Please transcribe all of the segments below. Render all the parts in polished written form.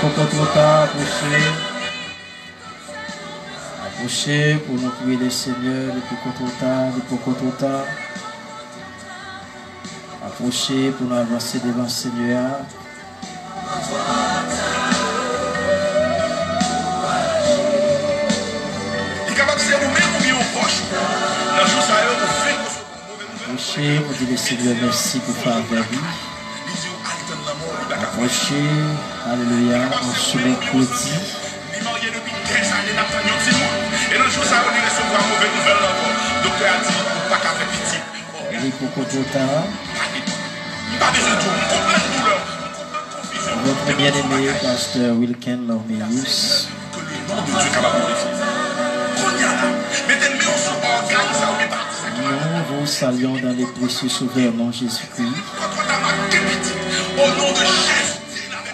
beaucoup trop tard, approchez pour nous prier le Seigneur, le beaucoup trop tard. Approchez pour nous avancer devant le Seigneur. Approchez pour dire le Seigneur merci pour faire la vie. Approchez, alléluia, en ce mercredi. Il est beaucoup trop tard. Votre bien-aimé, Pasteur Wilken Lormeus. Nous vous saluons dans les précieux sauveurs nom Jésus-Christ.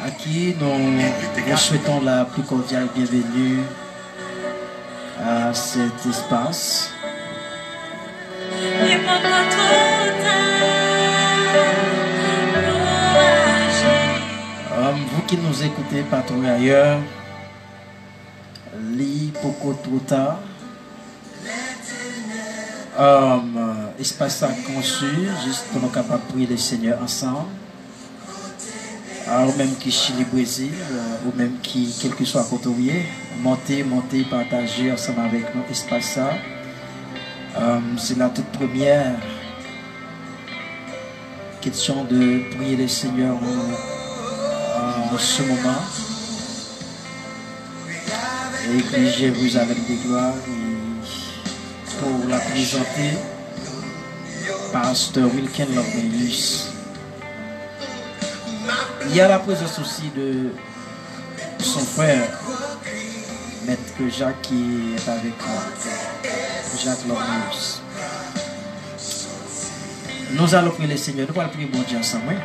À qui nous vous souhaitons la plus cordiale bienvenue à cet espace. Vous qui nous écoutez partout ailleurs, l'Hippocotrota, espace conçu juste pour nous capables de prier le Seigneur ensemble. Ou même qui Chili Brésil, ou même qui quel que soit côté montez, partagez ensemble avec nous espace ça. C'est la toute première question de prier le Seigneur en ce moment. Et que je vous avec des gloires pour la présenter, Pasteur Wilken Lormeus. Il y a la présence aussi de son frère, Maître Jacques, qui est avec moi, Jacques Lormeus. Nous allons prier le Seigneur, nous allons prier bon Dieu ensemble.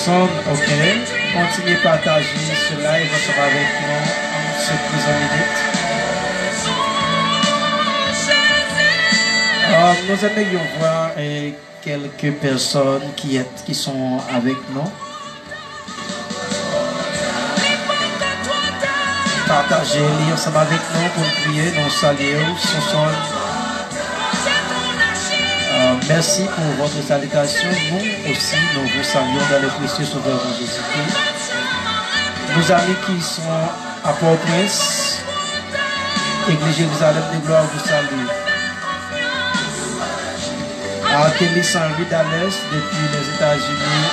Ok, continuez à partager ce live ensemble avec nous en ce présent minute. Nous aimerions voir quelques personnes qui sont avec nous. Partagez-les ensemble avec nous pour prier, nous saluer. Merci pour votre salutation. Nous aussi, nous vous saluons dans le précieux Sauveur de Jésus-Christ. Nos amis qui sont à Port-au-Prince, Église Jérusalem de Gloire vous salue. À Télis Saint-Louis d'Alès, depuis les États-Unis,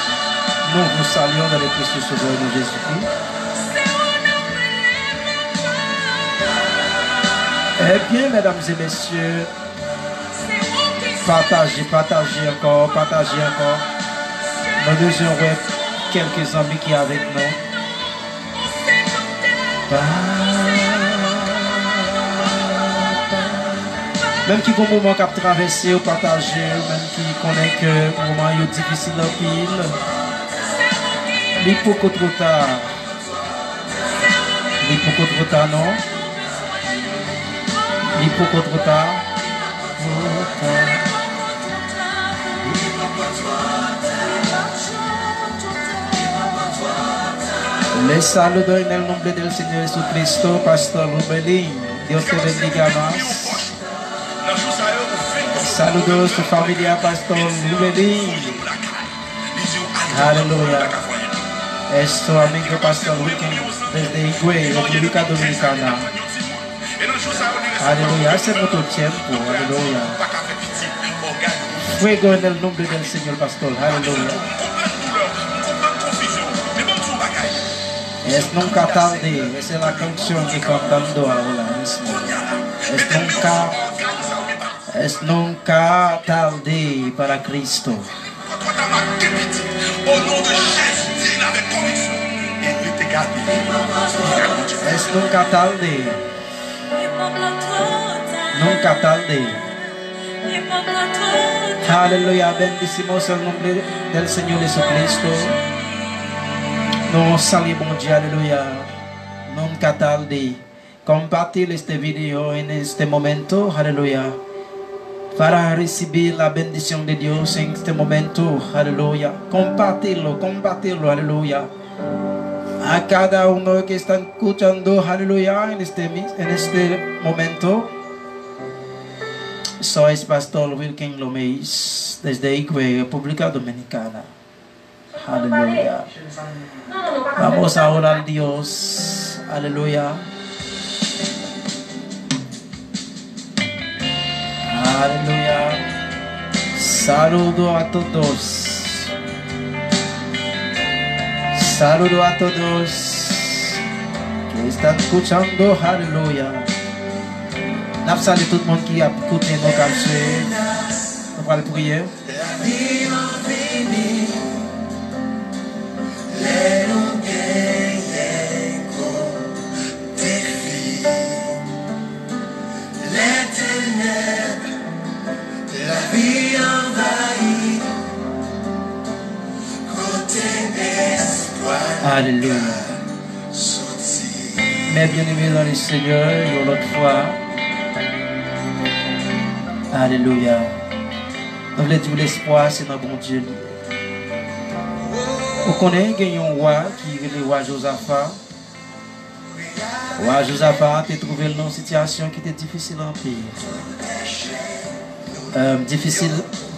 nous vous saluons dans le précieux Sauveur de Jésus-Christ. Eh bien, mesdames et messieurs, partagez encore. Nous désirons quelques amis qui sont avec nous. Même qui ont un moment qui a traversé ou partagé, même qui connaît que le moment est difficile en pile. L'Hippocotrota. Non. L'Hippocotrota. Les saludos en el nombre del Señor Jesucristo, Pastor Rubelín. Dios te bendiga más. Saludos a tu familia, Pastor Rubelín. Aleluya. Es tu amigo Pastor Wilkin desde Higüey, República Dominicana. Aleluya. Hace mucho tiempo. Aleluya. Fuego en el nombre del Señor Pastor. Aleluya. Es nunca tarde. Esa es la canción que cantando ahora mismo. Es nunca tarde para Cristo. Es nunca tarde. Nunca tarde. Aleluya. Bendecimos el nombre del Señor Jesucristo. Nos salimos de aleluya. Nunca tarde. Compartir este video en este momento. Aleluya. Para recibir la bendición de Dios en este momento. Aleluya. Compartirlo. Aleluya. A cada uno que está escuchando. Aleluya. En este momento. Soy Pastor Wilkin Lomeis desde Higüey, República Dominicana. Aleluya. Vamos a orar a Dios. Aleluya. Aleluya. Saludo a todos. Saludo a todos que están escuchando. Aleluya. Salut tout le monde qui a écouté nos cantions. On va le prier. Alléluia. Mes bien-aimés dans le Seigneur, une autre fois. Alléluia. Nous voulons dire l'espoir, c'est notre bon Dieu. Vous connaissez qu'il y a un roi qui est le roi Josaphat. Le roi Josaphat a trouvé dans une situation qui était difficile en pays.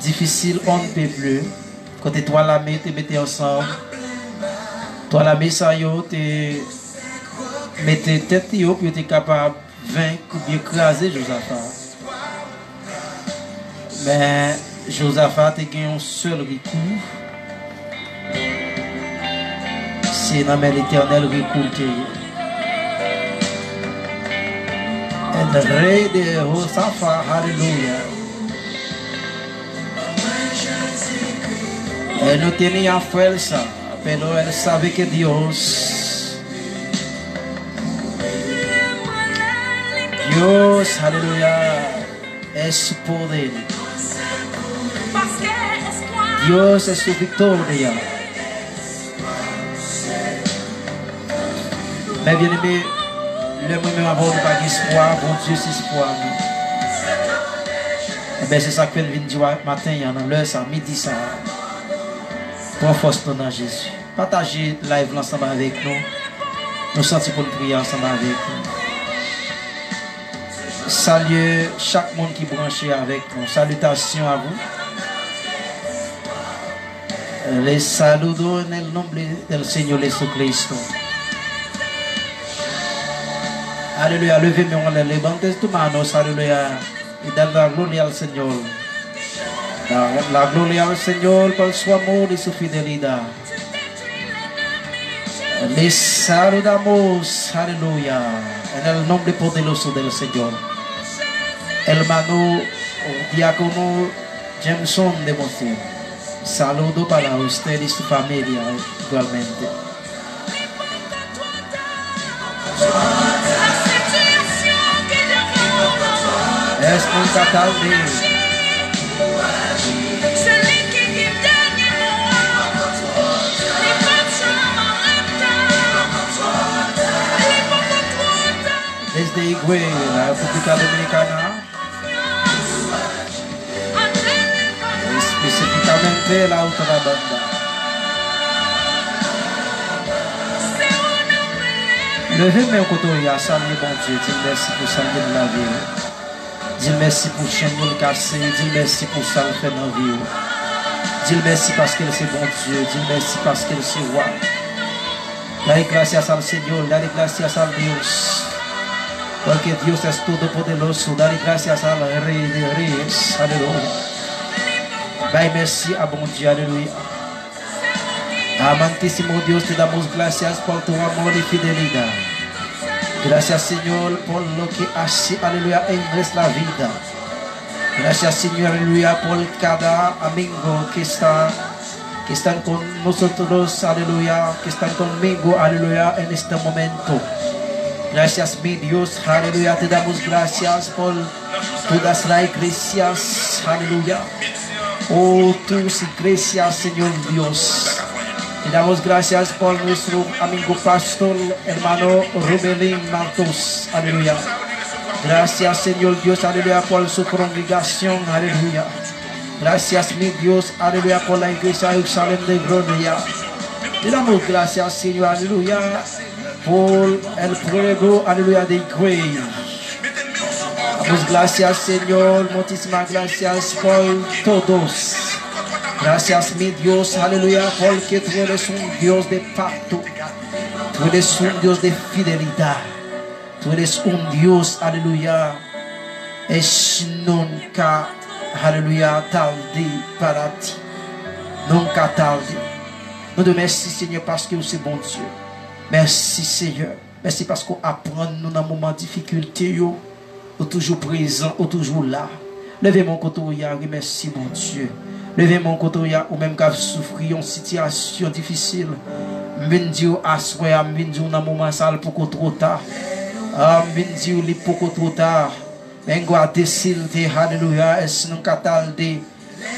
Difficile, on ne peut plus. Quand toi l'armée te mettez ensemble, toi l'armée ça yo te mettez tête yo pour être capable de vaincre ou bien écraser Josaphat. Mais Josaphat a un seul recours. C'est dans l'éternel recours. Et le roi de Josaphat, alléluia. Elle ne tenait à faire ça, mais elle savait que Dieu alléluia, est su poder. Dieu est su victoria. Mais bien aimé, le même avant de pas d'espoir, bon Dieu c'est espoir. Et bien c'est ça que vient dire matin, dans l'heure ça, midi ça. Pour force dans Jésus. Partagez live ensemble avec nous. Nous sentons pour prier ensemble avec nous. Salut chaque monde qui est branché avec nous. Salutations à vous. Les saludos en el nombre del Señor Jesucristo. Alléluia. Levez-moi levantez tus manos. Alléluia. Y dar la gloria al Señor. La gloria al Señor por su amor y su fidelidad. Les saludamos, aleluya, en el nombre poderoso del Señor. Hermano diácono Jameson de Monte, saludo para usted y su familia igualmente. Es nunca tarde. Desde Higüey, la República Dominicana, específicamente la otra banda. Levez mes côtés à saluer bon Dieu. Dis merci pour ça de la vie. Dis merci pour chaîne de cassé. Dis merci pour ça le fait dans la vie. Dis merci parce que c'est bon Dieu. Dis merci parce que c'est roi. Dale gracias al Señor. Dale gracias al Dios. Porque Dios es todopoderoso. Dale gracias al Rey de Reyes. Aleluya. Dale merci a bon Dieu. Aleluya. Amantísimo Dios, te damos gracias por tu amor y fidelidad. Gracias, Señor, por lo que hace, aleluya, en nuestra vida. Gracias, Señor, aleluya, por cada amigo que están con nosotros, aleluya, que están conmigo, aleluya, en este momento. Gracias, mi Dios, aleluya, te damos gracias por todas las iglesias, aleluya. Oh, tus iglesias, Señor Dios. Te damos gracias por nuestro amigo pastor, hermano Rubelín Martos, aleluya. Gracias, Señor Dios, aleluya, por su congregación, aleluya. Gracias, mi Dios, aleluya, por la iglesia de Jerusalén de Gloria. Te damos gracias, Señor, aleluya, por el pueblo, aleluya, de Grey. Damos gracias, Señor, muchísimas gracias por todos. Gracias, mi Dios, aleluya, porque tú eres un Dios de pacto. Tú eres un Dios de fidelidad. Tú eres un Dios, aleluya, es nunca, aleluya, tarde para ti. Nunca tarde. Nous te remercions, Seigneur, parce que c'est bon Dieu. Merci, Seigneur. Merci parce qu'on apprend nous dans un moment de difficulté, ou toujours présent, ou toujours là. Levez mon côté, remercie mon Dieu. Levez mon côté, ou même quand souffrir en situation difficile. M'vendiou assoir, m'vendiou dans un moment sale pour que trop tard. M'vendiou li pour que trop tard. M'engua décider, alléluia, est-ce nous catalde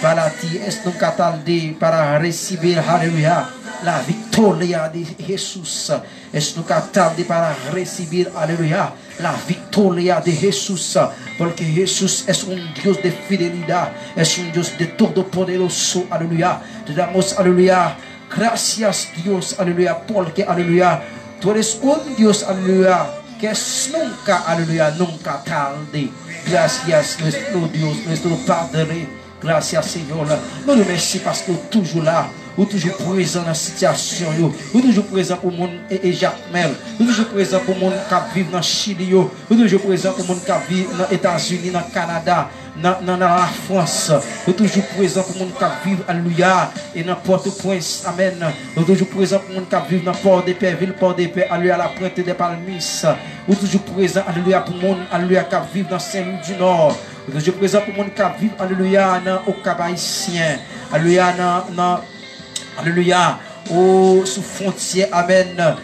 para ti, est-ce nous catalde para receber, alléluia, la victoria de Jesús. Est-ce nous catalde para receber, alléluia, la victoria de Jesús. Porque Jesús es un Dios de fidelidad, es un Dios de todopoderoso, aleluya. Te damos, aleluya, gracias Dios, aleluya, porque, aleluya, tú eres un Dios, aleluya, que es nunca, aleluya, nunca tarde. Gracias nuestro Dios, nuestro Padre. Gracias Señor. Nous remercions parce que toujours là, ou toujours présent dans la situation, ou toujours présent pour mon et Jacmel, ou toujours présent pour mon qui vit dans Chili, ou toujours présent pour mon qui vit dans les États-Unis, dans le Canada, dans la France, ou toujours présent pour mon qui vit, alléluia, et dans Port-au-Prince, amen, ou toujours présent pour mon qui vit dans Port-de-Paix, ville Port-de-Paix, alléluia, la Pointe des Palmis, ou toujours présent, alléluia, pour mon, alléluia, qui vit dans Saint-Louis du Nord. Je présente pour mon cap vivre, alléluia, au Cap Haïtien, alléluia, alléluia, sous frontière, amen,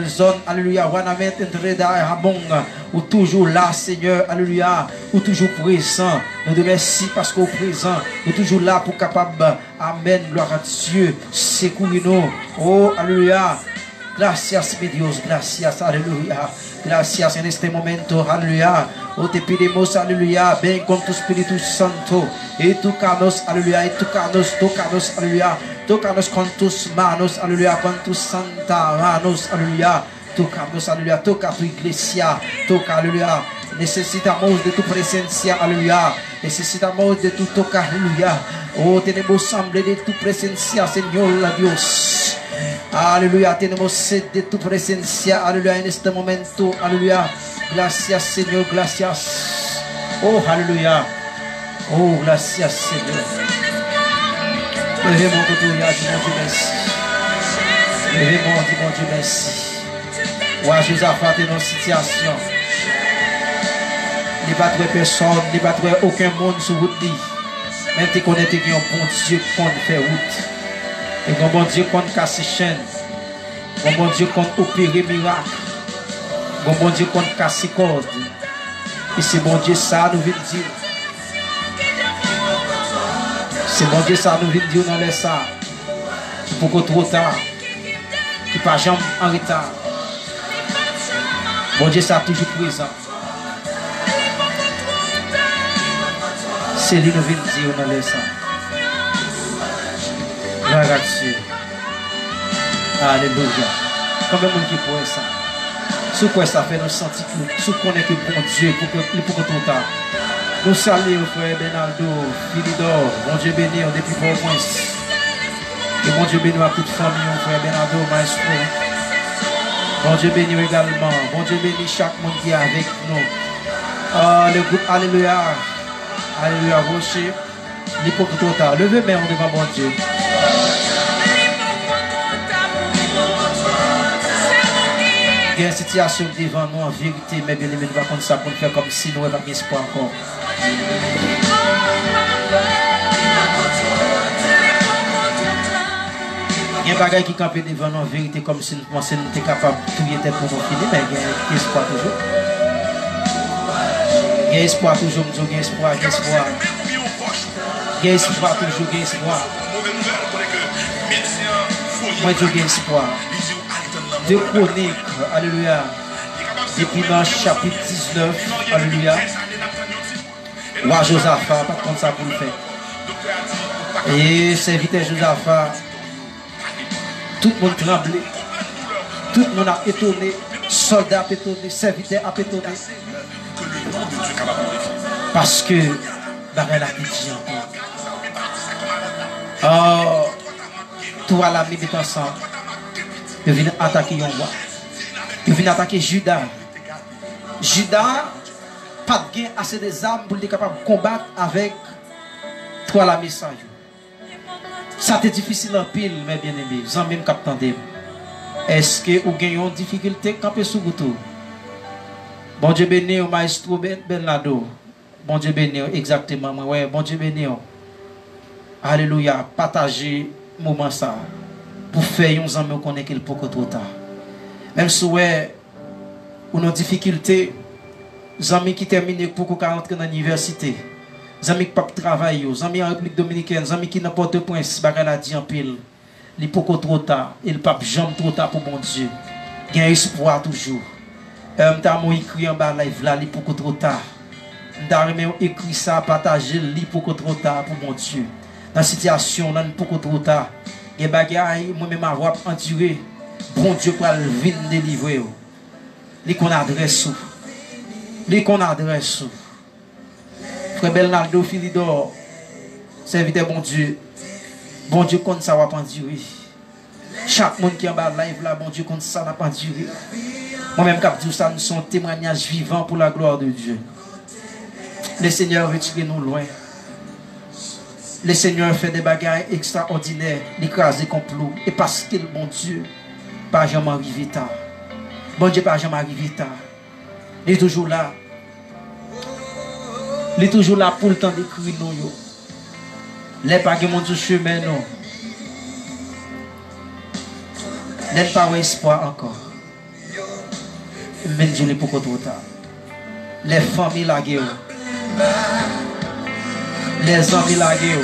zone, alléluia, Wanamet, Entreda, Ramon, ou toujours là, Seigneur, alléluia, ou toujours présent. Nous te remercions parce qu'au présent, nous toujours là pour capable, amen, gloire à Dieu, secourir-nous, oh, alléluia. Gracias, mi Dios, gracias, aleluya. Gracias en este momento, aleluya. Oh, te pedimos, aleluya. Ven con tu Espíritu Santo. Y tócanos, aleluya. Y tócanos, aleluya. Tócanos con tus manos, aleluya. Con tus santas manos, aleluya. Tócanos, aleluya. Toca tu iglesia. Toca, aleluya. Necesitamos de tu presencia, aleluya. Necesitamos de tu toca, aleluya. Oh, tenemos hambre de tu presencia, Señor Dios. Aleluya, tenemos sed de tu presencia, aleluya, en este momento, aleluya. Gracias, Señor, gracias. Oh, aleluya. Oh, gracias, Señor. Levez-moi que tu y as, mon Dieu, merci. Levez-moi, mon Dieu, merci. Ouais, Josaphat est dans une situation. Il ne va trouver personne, il ne va trouver aucun monde sur route. Même tu connais qu'il y a un bon Dieu qui fait route. Et un bon Dieu qui casse chaîne. Un bon Dieu qui opère miracle. Un bon Dieu qui casse corde. Et c'est bon Dieu ça nous vient dire. C'est bon Dieu ça nous vient dire dans les ça. Pour que trop tard. Qui pas jamais en retard. Bon Dieu ça toujours présent. C'est lui nous vient dire dans les ça. Gloire à Dieu. Alléluia. Combien de monde qui pourrait ça? Sous quoi ça fait nous sentir que sous qu'on est que bon Dieu pour que tout temps. Nous saluons frère Benaldo, Philidor, bon Dieu béni depuis Port-au-Prince. Et bon Dieu béni à toute famille, frère Benaldo, maestro. Bon Dieu béni également. Bon Dieu béni chaque monde qui est avec nous. Le groupe Alléluia. Alléluia, Rocher. L'hypocrite total. Levez main devant bon Dieu. Il y a une situation devant nous en vérité, mais bien aimé, nous allons ça pour faire comme si nous n'avions pas d'espoir encore. Il y a un bagage qui campe devant nous en vérité, comme si nous pensions que nous étions capables de tout y être pour nous finir, mais il y a espoir toujours. Il y a espoir toujours, il y a espoir, il y a espoir. Il y a espoir toujours, il y a espoir. Moi, j'ai espoir. De Chroniques, alléluia. Depuis dans le chapitre 19, alléluia. Roi Josaphat, pas contre ça pour le faire. Et serviteur Josaphat, tout le monde tremblait. Tout le monde a étonné. Soldats a étonné. Serviteur a étonné. Parce que, barrel a dit encore. Tout à la est ensemble. Il vient attaquer un roi. Il vient attaquer Judas. Judas, pas de gain assez des armes pour être capable de combattre avec toi la message. Ça c'est difficile en pile, mes bien-aimés. J'en même captant. Est-ce que vous avez une difficulté camper sous goutou? Bon Dieu béni au maestro Benlado. Bon Dieu béni exactement. Ouais, bon Dieu béni. Alléluia. Partagez moment ça. Pour faire un amis qu'on est qu'il peut trop tard. Même si on a une difficulté, les amis qui terminent pour qu'on entre dans l'université, les amis qui ne peuvent pas travailler, les amis en République Dominicaine, les amis qui n'importe quoi, bagarre a dit en pile, il peut trop tard, il ne peut jamais trop tard pour mon Dieu. Il y a espoir toujours. Je écrit en bas live là, il peut trop tard. Je écrit ça, partager, il peut trop tard pour mon Dieu. Dans la situation, il peut trop tard. Et bagaille, moi-même avoir enduré, bon Dieu pour venir délivrer. Les qu'on adresse. Les qu'on adresse. Frère Bernardo Philidor, serviteur bon Dieu. Bon Dieu compte ça va pas endurer. Chaque monde qui est en bas live là, bon Dieu compte ça va pas endurer. Moi-même cap dit ça, nous sommes témoignages vivants pour la gloire de Dieu. Le Seigneur retire nous loin. Le Seigneur fait des bagailles extraordinaires, l'écraser complot. Et parce que le bon Dieu, pas jamais arrivé tard. Bon Dieu, pas jamais arrivé tard. Il est toujours là. Il est toujours là pour le temps d'écrire nous. Il n'est pas mon Dieu chemin, non. Il n'est pas espoir encore. Mais Dieu n'est pas trop tard. Les familles la guerre. Les amis la guerre.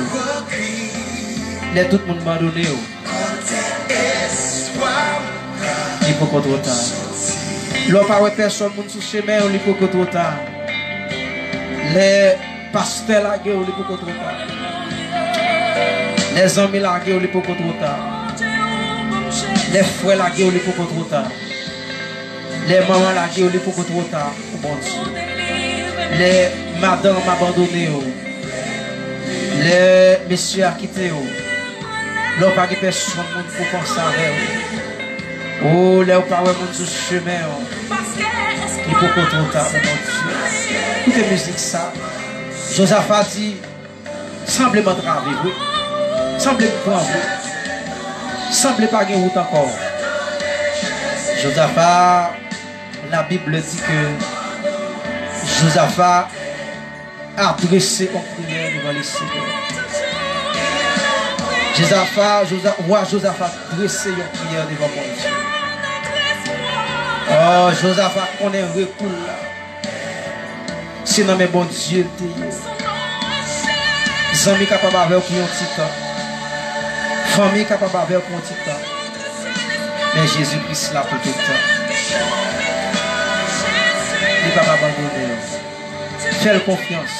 Les tout le monde abandonné. Il faut trop tard. L'on pas personne sur le chemin, il faut trop tard. Les pasteurs la guerre, il faut trop tard. Les amis la guerre, il faut trop tard. Les frères la guerre, il faut trop tard. Les mamans la guerre, il faut trop tard. Bon Dieu. Les madames abandonnées. Les messieurs à quitter. L'on pas personne pour penser avec. Oh, les paroles sur le chemin. Il faut qu'on trouve ça, mon Dieu. Toute la musique, ça. Josaphat dit, semblez m'entraver, oui. Semblez me prendre, oui. Semblez pas gagner route encore. Josaphat, la Bible dit que Josaphat a dressé en prière devant le Seigneur. Roi Josaphat a dressé en prière devant mon Dieu. Oh, Josaphat, on est recours là. C'est dans mes bons Dieu. Amis capables avec un petit temps. Famille capable avec un petit temps. Mais Jésus-Christ là pour tout le temps. Il ne va pas abandonner. Fais confiance.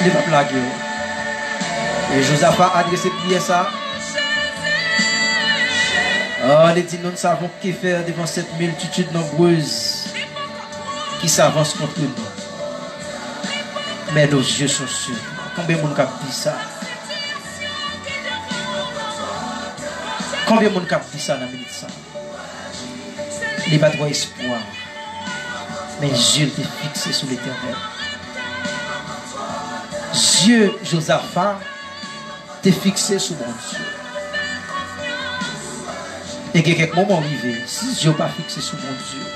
Il ne va pas plaguer. Et Josaphat a adressé prière ça. Oh, il dit, nous ne savons que faire devant cette multitude nombreuse qui s'avance contre nous. Mais nos yeux sont sûrs. Combien de monde a dit ça? Combien de monde a dit ça dans la minute ça? Il n'y a pas de espoir. Mais Dieu t'est fixé sur l'éternel. Dieu, Josaphat, t'est fixé sur mon Dieu. Et il y a quelques moments arrivés, si Dieu n'est pas fixé sur mon Dieu,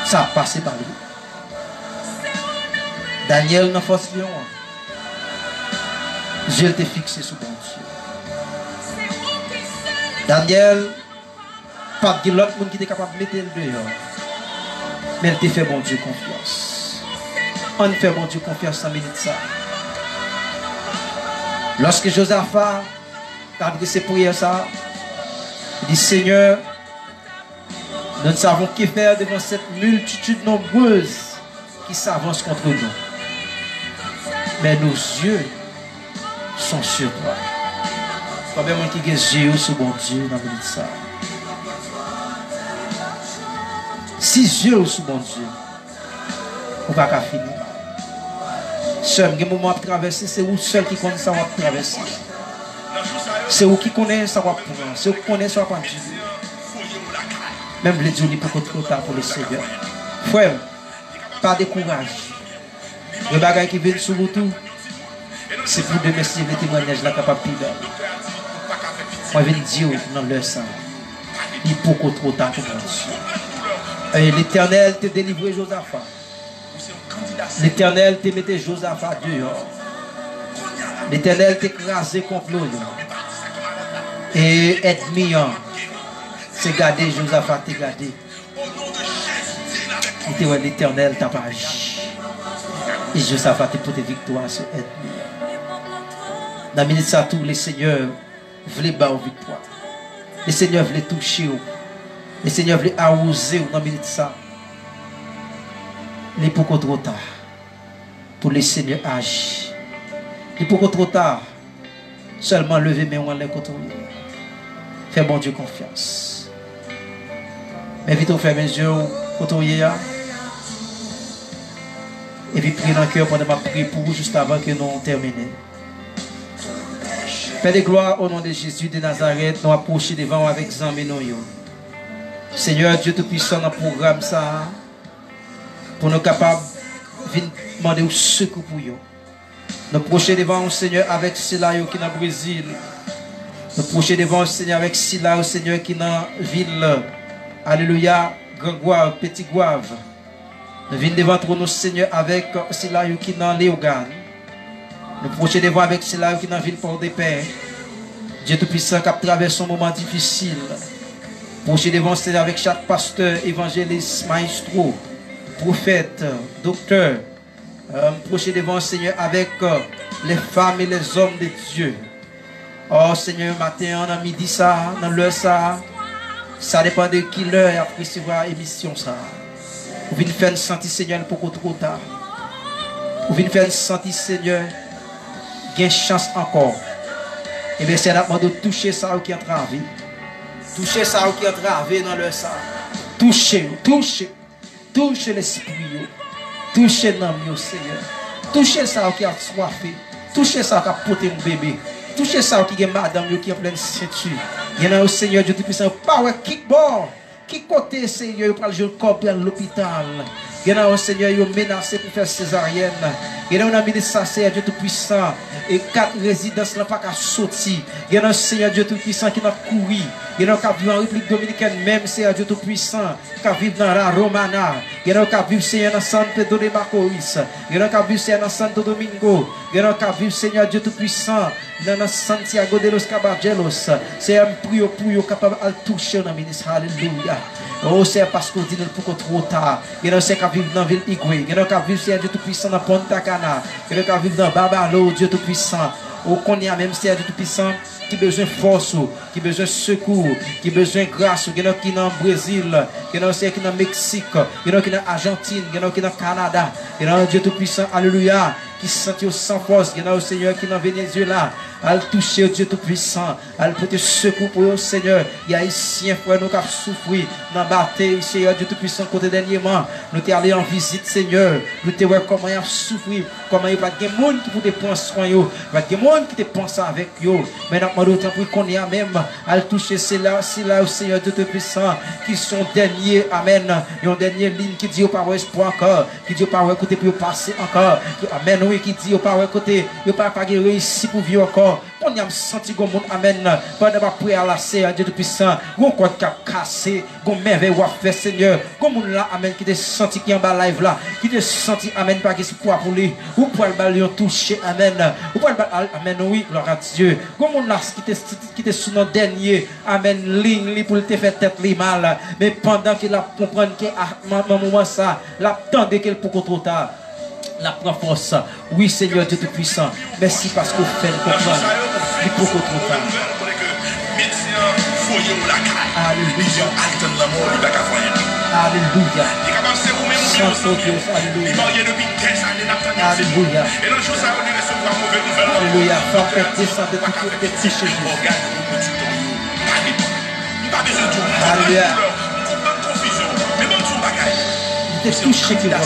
ça a passé par lui. Daniel n'a pas force lion. Dieu t'est fixé sur mon Dieu. Daniel, pas de l'autre monde qui est capable de mettre le dehors. Mais elle t'a fait bon Dieu confiance. On fait bon Dieu confiance en minute ça. Lorsque Josaphat a adressé prière ça, il dit Seigneur, nous ne savons que faire devant cette multitude nombreuse qui s'avance contre nous. Mais nos yeux sont sur toi. Combien de gens qui ont les yeux sur mon Dieu dans la minute ça? Si yeux sur mon Dieu, on ne va pas finir. Seul, il y a un moment à traverser, c'est vous seul qui connaît ça va traverser. C'est vous qui connaissez ça va prendre. C'est vous qui connaissez ça va prendre. Même les dieux, il peut être trop tard pour le Seigneur. Frère, pas de courage. Le bagage qui vient sur vous tout, c'est pour demain si les témoignages là capable de faire. Moi, je viens dire dans leur sang, il peut être trop tard pour moi. L'Éternel t'a délivré Josaphat. L'Éternel t'a mis Josaphat dehors. L'Éternel t'a écrasé contre l'eau. Et ennemi, c'est gardé, Josaphat t'a gardé. L'Éternel t'a pas agi. Et Josaphat t'a porté victoire sur ennemi. Dans la minute ça, tous les seigneurs voulaient battre victoire. Les seigneurs voulaient toucher. Les seigneurs voulaient arroser dans la minute ça. Il est beaucoup trop tard pour les seigneurs agir. Il est beaucoup trop tard. Seulement lever mes mains les côtoyer. Fais bon Dieu confiance. Mais vite, on fait mes yeux côtoyer. Et puis prier dans le cœur pendant ma prière pour vous juste avant que nous terminions. Père de gloire, au nom de Jésus de Nazareth, nous approchons devant avec Zambeno. Seigneur Dieu Tout-Puissant, dans le programme ça, pour nous capables de demander au secours pour eux. Nous approchons devant le Seigneur avec cela qui est dans le Brésil. Nous approchons devant le Seigneur avec cela, Seigneur qui est dans la ville. Alléluia, Grand Gouave, Petit Gouave. Nous venons devant nous, Seigneur, avec cela qui est dans Léogane. Nous approchons devant avec cela qui est dans la ville Port-des-Pères. Dieu Tout-Puissant qui a traversé un moment difficile. Approchons devant Seigneur avec chaque pasteur, évangéliste, maestro, prophète, docteur. Approcher devant le Seigneur avec les femmes et les hommes de Dieu. Oh Seigneur, matin, dans midi, ça, dans l'heure, ça dépend de qui l'heure après recevoir l'émission. Vous venez faire sentir Seigneur pour trop tard. Vous venez faire sentir Seigneur, il y a une chance encore. Et bien, c'est un de toucher ça qui est entravé. Toucher ça qui est entravé dans l'heure. Toucher, toucher, toucher l'esprit. Touchez l'homme, Seigneur. Touchez ça qui a soifé. Touchez ça qui a porté un bébé. Touchez ça qui est madame qui est pleine ceinture. Il y en a au Seigneur Dieu Tout-Puissant. Power kickball. Qui côté Seigneur pour le jour corps à l'hôpital. Il y en a au Seigneur qui est menacé pour faire césarienne. Il y en a un ami de ça, Seigneur Dieu Tout-Puissant. Et 4 résidences n'ont pas qu'à sortir. Il y en a un Seigneur Dieu Tout-Puissant qui n'a couru. Il y en a qui vivent en République Dominicaine, même Seigneur Dieu Tout-Puissant, qui vivent dans la Romana. Il y en a qui vivent Seigneur dans San Pedro de Macorís. Il y en a qui vivent Seigneur dans Santo Domingo. Il y en a qui vivent Seigneur Dieu Tout-Puissant dans Santiago de los Caballeros. C'est un prière pour eux capable de toucher dans le ministre. Alléluia. Oh, c'est parce qu'on dit pour trop tard. Il y en a qui vivent dans la ville Igwe. Il y en a qui vivent Seigneur Dieu Tout-Puissant dans Punta Cana. Il y en a qui vivent dans Babalo, Dieu Tout-Puissant. Oh, qu'on y a même Seigneur Dieu Tout-Puissant qui besoin de force, qui besoin de secours, qui besoin de grâce. Il y en a qui sont dans le Brésil, il y en a qui sont dans le Mexique, il y en a qui sont dans l'Argentine, il y en a qui sont dans le Canada. Il y en a Dieu Tout-Puissant, alléluia, qui se sentent sans force. Il y en a au Seigneur qui sont dans le Venezuela. à toucher Dieu Tout-Puissant, à porter secours pour eux, Seigneur. Il y a ici un frère nous qui a souffert dans la bataille, Seigneur Dieu Tout-Puissant, côté dernièrement. Nous sommes allés en visite, Seigneur. Nous te voir comment il a souffert, comment il n'y a pas de monde qui peut prendre soin, il n'y a pas de monde qui te pense avec eux. Mais nous demandons autant pour qu'on y a même à toucher ceux-là, Seigneur Dieu Tout-Puissant, qui sont derniers, Amen. Il y a une dernière ligne qui dit au pas espoir encore, qui dit au pas côté pour passer encore. Amen, oui, qui dit au pas côté, il n'y a pas réussi pour vivre encore. On a senti que mon Amen, pendant ma prière à la Seigneur Dieu Tout-Puissant, on quoi qui a cassé, qu'on merveille à faire, Seigneur. Comme on l'a, Amen, qui est senti qui est en bas live là, qui est senti, Amen, pas qu'il pour lui, ou pour le ballon toucher, Amen, ou pour le ballon, Amen, oui, gloire à Dieu. Comme on l'a, qui est sous notre dernier, Amen, ligne, pour te faire tête les mal, mais pendant qu'il a compris que, à un moment ça, l'attendait qu'elle pour trop tard. La prend force. Oui, Seigneur Dieu Tout-Puissant. Merci parce qu'on fait le comprendre. Il faut qu'on trop tard. Alléluia. Alléluia. Santo Dieu. Alléluia. Alléluia. Alléluia. Femme fait descendre de tout le petit chez Jésus. Alléluia. Il te touche qui va.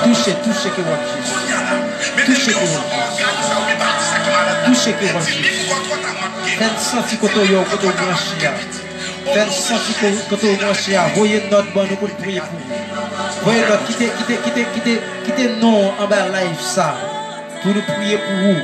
Touchez que vous touchez que vous touchez que vous faites sentir que vous branchez. Faites sentir que vous branchez. Voyez notre bonne pour prier pour vous. Voyez notre quittez non en bas live ça pour nous prier pour vous.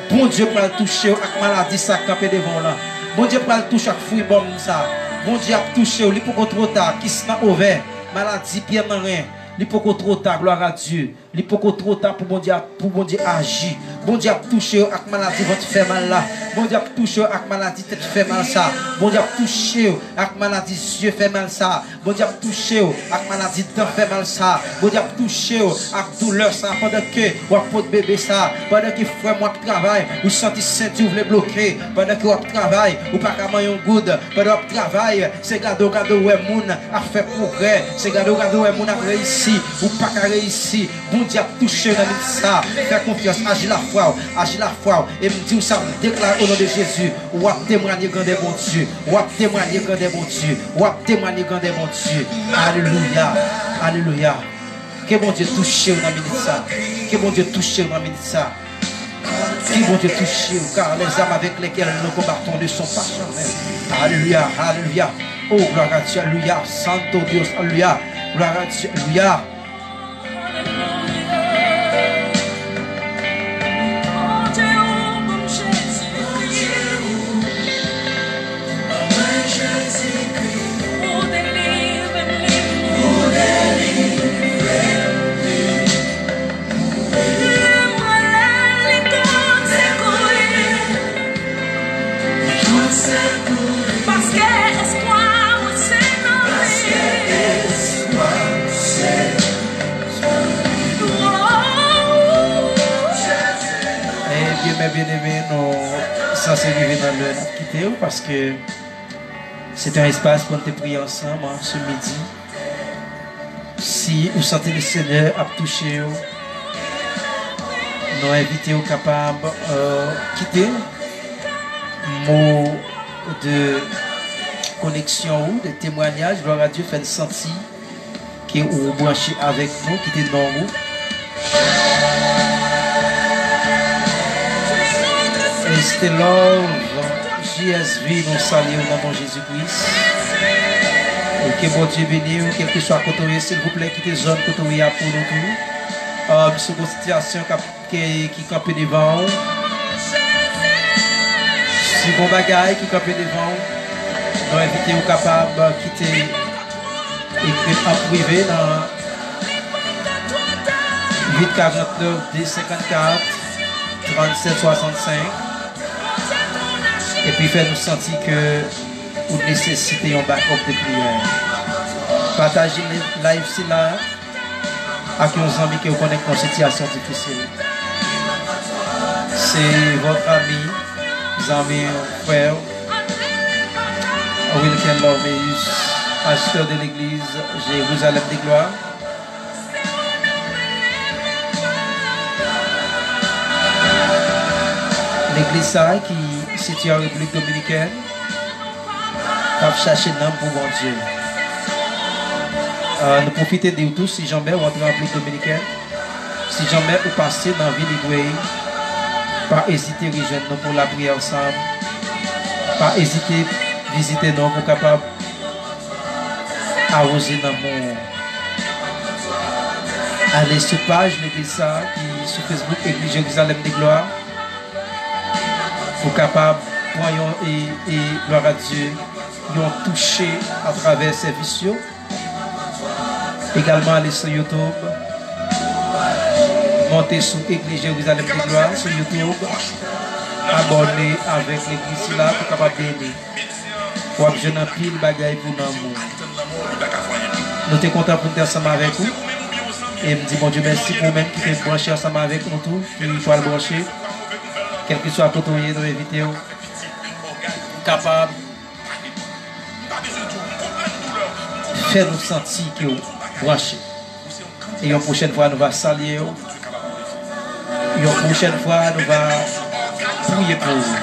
Bon Dieu pour le toucher avec maladie ça camper devant là. Bon Dieu pour le toucher avec fruit bon ça. Bon Dieu a touché il faut trop tard qui se n'a ouvert maladie bien dans rien. Il faut qu'on trop tard, gloire à Dieu. Il faut qu'on trop tard pour bon Dieu agir. Bon Dieu a touché avec maladie, votre fait mal là. Bon Dieu a touché avec maladie, tête fait mal ça. Bon Dieu a touché avec maladie, yeux fait mal ça. Bon Dieu a touché avec maladie, dents fait mal ça. Bon Dieu a touché avec douleur ça. Pendant que vous avez bébé ça. Pendant que frère moi travaille, vous sentez ceinture, vous voulez bloquer. Pendant que vous travaillez, vous pas qu'à manger un good. Pendant que vous travaillez, c'est gado ouais moun a fait progrès. C'est gado ouais moun a réussi. Ou pas qu'à réussir. Bon Dieu a touché dans ça. Fais confiance, agis la foi. Et me dit ça, me déclare au nom de Jésus. Ou à témoigner grand des bons dieux. Ou à témoigner grand des bons dieux. Ou à témoigner grand des bons dieux. Alléluia. Alléluia. Que bon Dieu touche dans ça. Que bon Dieu touche dans ça. Que bon Dieu touche, car les âmes avec lesquelles nous combattons ne sont pas charnelles. Alléluia. Alléluia. Oh, gloire à Dieu. Alléluia. Santo Dios. Alléluia. Gloire à Dieu. Alléluia. Bien-aimés, nous sommes censés vivre dans le quitter parce que c'est un espace pour nous prier ensemble ce midi. Si vous sentez le Seigneur à toucher, nous invitons capables de quitter mot de connexion ou de témoignage. Gloire à Dieu, fait sentir que vous branchez avec nous, quittez dans vous. C'était Love, JSV, nous saluons au nom de Jésus-Christ. Et que bon Dieu bénisse, quel que soit côté, s'il vous plaît, quittez zone côté pour nous tout. C'est une situation qui campe devant. Si bon bagaille qui campe devant, nous invitons capables de quitter écrire en privé dans 849 D54 3765. Et puis faire nous sentir que vous nécessitez un backup de prière. Partagez le live si là avec nos amis qui vous connaissent dans une situation difficile. C'est votre ami, frère, Wilken Loveus, pasteur de l'église Jérusalem des Gloires. L'église ça qui est située en République Dominicaine va chercher un homme pour mon Dieu. Nous profitons de tous si jamais vous entrez en République Dominicaine. Si jamais vous passez dans la ville d'Iguaï, pas hésiter à rejoindre nous pour la prière ensemble. Pas hésiter à visiter nous pour capable arroser dans mon. Allez sur page l'église ça qui sur Facebook Église Jérusalem de Gloire. Pour capable voyons et gloire à Dieu ils ont touché à travers ces vidéos. Également aller sur YouTube. Montez sur Église Jérusalem de Gloire sur YouTube. Abonnez avec l'église là pour capable bénir. Pour avoir un pile bagaille pour l'amour. Nous sommes contents pour être ensemble avec vous. Et me dit bon Dieu merci pour vous-même qui êtes branché ensemble avec nous tous, qui soit le brancher. Quel que soit côté nous inviter capable faire nous sentir que vous branché. Et une prochaine fois nous va saluer. Une prochaine fois nous va prier pour vous.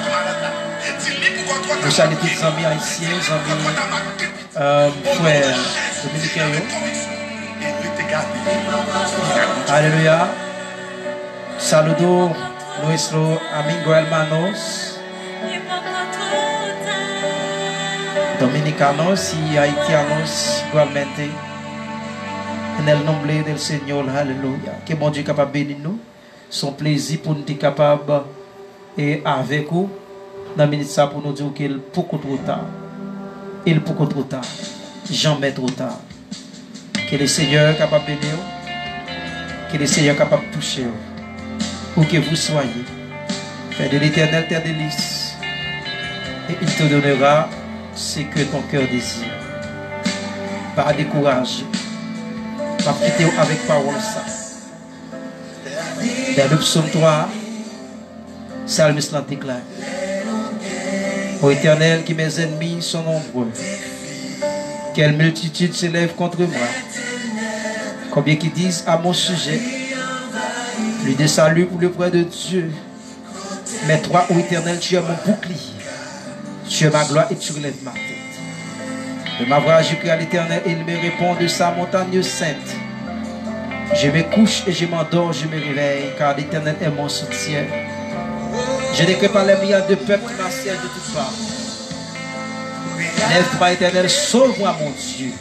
Nous saluons tous les amis haïtiens, les amis frères dominicains. Alléluia. Saludo nuestro amigo hermanos dominicanos y haitianos igualmente. En el nombre del Señor, alléluia. Que bon Dieu capable de bénir nous. Son plaisir pour nous être capable et avec vous. Dans la minute ça pour nous dire qu'il est beaucoup trop tard. Il est beaucoup trop tard. Jamais trop tard. Que le Seigneur est capable de bénir. Que le Seigneur est capable de toucher. Où que vous soyez. Fais de l'Éternel tes délices. Et il te donnera ce que ton cœur désire. Pas décourager. Pas quitter avec parole ça. Dans le psaume 3, Psalmiste l'en déclare. Ô Éternel, qui mes ennemis sont nombreux. Quelle multitude s'élève contre moi. Combien qui disent à mon sujet. Plus de salut pour le près de Dieu. Mais toi, ô Éternel, tu es mon bouclier. Tu es ma gloire et tu relèves ma tête. De m'avoir ajouté à l'Éternel, il me répond de sa montagne sainte. Je me couche et je m'endors, je me réveille, car l'Éternel est mon soutien. Je n'écris pas les milliards de peuples qui m'assiègent de toutes parts. Lève-toi, Éternel, sauve-moi, mon Dieu.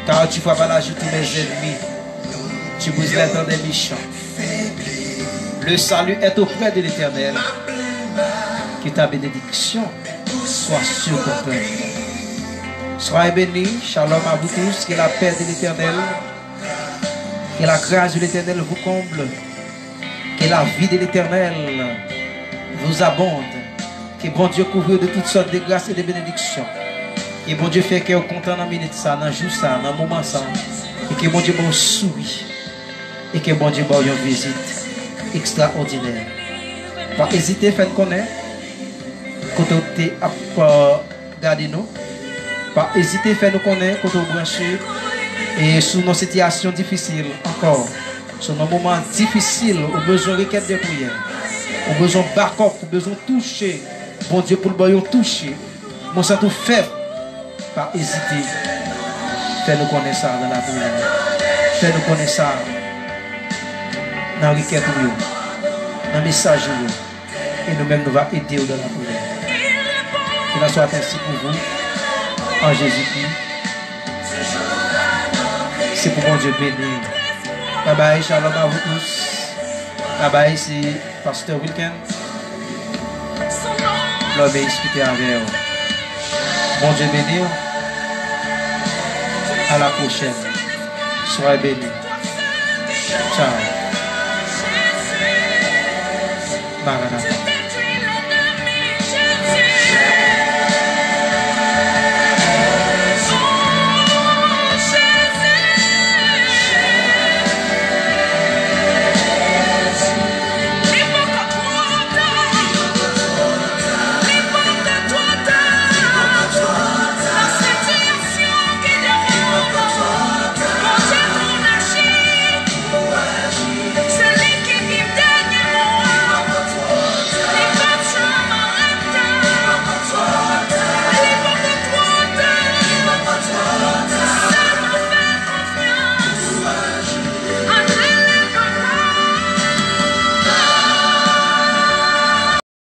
Car tu vois pas la joue tous mes ennemis. Tu brises les dents des méchants. Le salut est auprès de l'Éternel. Que ta bénédiction soit sur ton peuple. Soyez bénis, shalom à vous tous, que la paix de l'Éternel, que la grâce de l'Éternel vous comble, que la vie de l'Éternel vous abonde, que bon Dieu couvre de toutes sortes de grâces et de bénédictions, et bon Dieu fait que vous content dans la minute ça, dans le jour ça, dans le moment ça, et que bon Dieu vous sourit, et que bon Dieu vous une visite extraordinaire. Pas hésiter, faites connaître, quand vous regardez nous, pas hésiter, faites nous connaître, quand vous branchez, et sous nos situations difficiles, encore, sur nos moments difficiles, au besoin de requête de prière, au besoin de backup, au besoin de toucher, bon Dieu pour le boyau toucher, mon sang tout faible, pas hésiter, fais-nous connaître ça dans la prière, fais-nous connaître ça dans la requête, dans le message, et nous-mêmes nous allons aider dans la prière. Que soit ainsi pour vous, en Jésus-Christ. C'est pour mon Dieu bénir. Bye bye, shalom à vous tous. Bye bye, c'est Pasteur Wilken. L'homme est discuté avec vous. Bon Dieu bénir. À la prochaine. Soyez bénis. Ciao. Maranatha.